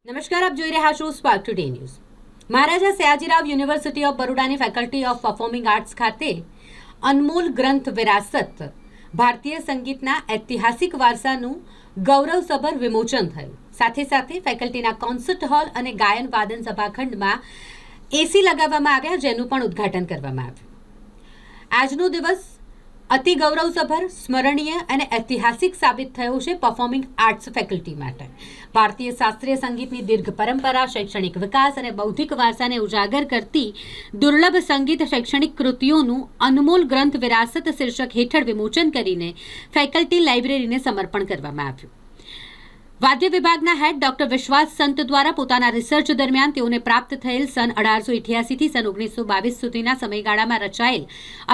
નમસ્કાર, આપ જોઈ રહ્યા છો Spark Today News. Maharaja Sayajirao University of બરોડાની ફેકલ્ટી ઓફ પરફોર્મિંગ આર્ટ્સ ખાતે અનમોલ ગ્રંથ વિરાસત ભારતીય સંગીતના ઐતિહાસિક વારસાનું ગૌરવસભર વિમોચન થયું। સાથે સાથે ફેકલ્ટીના કોન્સર્ટ હોલ અને ગાયન વાદન સભાખંડમાં એસી લગાવવામાં આવ્યા, જેનું પણ ઉદ્ઘાટન કરવામાં આવ્યું। આજનો દિવસ અતિ ગૌરવસભર, સ્મરણીય અને ઐતિહાસિક સાબિત થયો છે પરફોર્મિંગ આર્ટ્સ ફેકલ્ટી માટે। ભારતીય શાસ્ત્રીય સંગીતની દીર્ઘ પરંપરા, શૈક્ષણિક વિકાસ અને બૌદ્ધિક વારસાને ઉજાગર કરતી દુર્લભ સંગીત શૈક્ષણિક કૃતિઓનું અનમોલ ગ્રંથ વિરાસત શીર્ષક હેઠળ વિમોચન કરીને ફેકલ્ટી લાઇબ્રેરીને સમર્પણ કરવામાં આવ્યું। વાદ્ય વિભાગના હેડ ડોક્ટર વિશ્વાસ સંત દ્વારા પોતાના રિસર્ચ દરમિયાન તેઓને પ્રાપ્ત થયેલ સન 1888 થી સન 1922 સુધીના સમયગાળામાં રચાયેલ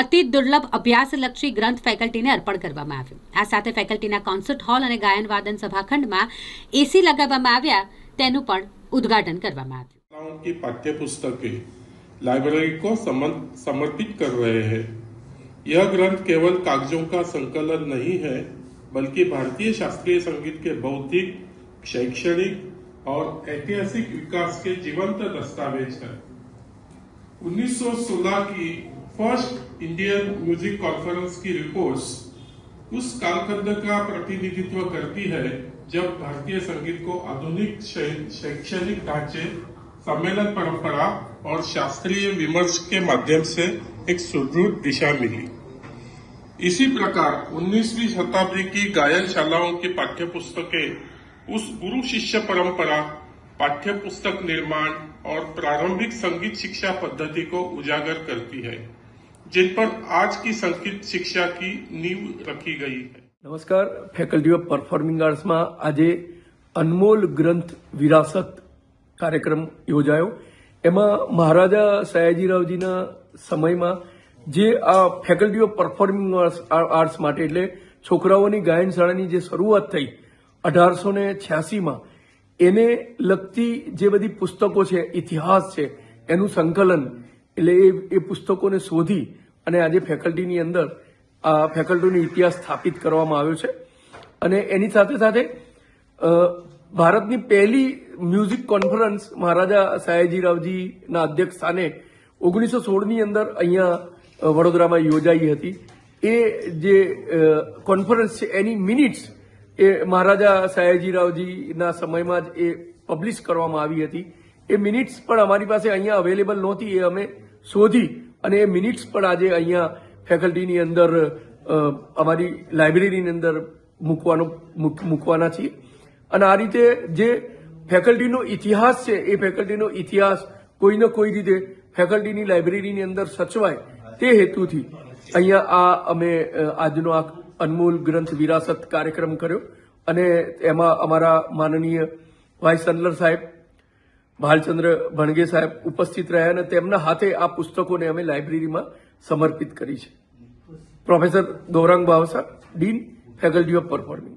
અતિ દુર્લભ અભ્યાસલક્ષી ગ્રંથ ફેકલ્ટીને અર્પણ કરવામાં આવ્યો। આ સાથે ફેકલ્ટીના કોન્સર્ટ હોલ અને ગાયન વાદન સભાખંડમાં એસી લગાવવામાં આવ્યા, તેનું પણ ઉદ્ઘાટન કરવામાં આવ્યું। की पाठ्य पुस्तकें लाइब्रेरी को समर्पित कर रहे हैं। यह ग्रंथ केवल कागजों का संकलन नहीं है, बल्कि भारतीय शास्त्रीय संगीत के बौद्धिक, शैक्षणिक और ऐतिहासिक विकास के जीवंत दस्तावेज है। 1916 की फर्स्ट इंडियन म्यूजिक कॉन्फ्रेंस की रिपोर्ट्स उस कालखंड का प्रतिनिधित्व करती है जब भारतीय संगीत को आधुनिक शैक्षणिक ढांचे, सम्मेलन परंपरा और शास्त्रीय विमर्श के माध्यम से एक सुदृढ़ दिशा मिली। इसी प्रकार 19वीं शताब्दी की गायनशालाओं की पाठ्य पुस्तकें उस गुरु शिष्य परंपरा, पाठ्य पुस्तक निर्माण और प्रारंभिक संगीत शिक्षा पद्धति को उजागर करती है, जिन पर आज की संगीत शिक्षा की नींव रखी गई है। नमस्कार, फैकल्टी ऑफ परफॉर्मिंग आर्ट्स में आज अनमोल ग्रंथ विरासत कार्यक्रम योजायो। एमा महाराजा सयाजीरावजीना समयमां જે આ ફેકલ્ટી ઓફ પરફોર્મિંગ આર્ટ્સ માટે એટલે છોકરાઓની ગાયનશાળાની જે શરૂઆત થઈ 1886માં, એને લગતી જે બધી પુસ્તકો છે, ઇતિહાસ છે, એનું સંકલન એટલે એ પુસ્તકોને શોધી અને આજે ફેકલ્ટીની અંદર આ ફેકલ્ટીનો ઇતિહાસ સ્થાપિત કરવામાં આવ્યો છે। અને એની સાથે સાથે ભારતની પહેલી મ્યુઝિક કોન્ફરન્સ મહારાજા સયાજીરાવજીના અધ્યક્ષ સ્થાને 1916ની અંદર અહીંયા વડોદરામાં યોજાઈ હતી। એ જે કોન્ફરન્સ છે એની મિનિટ્સ એ મહારાજા સયાજીરાવજીના સમયમાં જ એ પબ્લિશ કરવામાં આવી હતી। એ મિનિટ્સ પણ અમારી પાસે અહીંયા અવેલેબલ નહોતી, એ અમે શોધી અને એ મિનિટ્સ પણ આજે અહીંયા ફેકલ્ટીની અંદર અમારી લાઇબ્રેરીની અંદર મૂકવાના છીએ। અને આ રીતે જે ફેકલ્ટીનો ઇતિહાસ છે, એ ફેકલ્ટીનો ઇતિહાસ કોઈને કોઈ રીતે ફેકલ્ટીની લાઇબ્રેરીની અંદર સચવાય તે હેતુથી અહીંયા આ અમે આજનો આ અનમોલ ગ્રંથ વિરાસત કાર્યક્રમ કર્યો। અને એમાં અમારા માનનીય વાઇસ ચાન્સલર સાહેબ ભાલચંદ્ર ભણગે સાહેબ ઉપસ્થિત રહ્યા અને તેમના હાથે આ પુસ્તકોને અમે લાઇબ્રેરીમાં સમર્પિત કરી છે। Professor Gaurang Bhavsar, dean, faculty of performing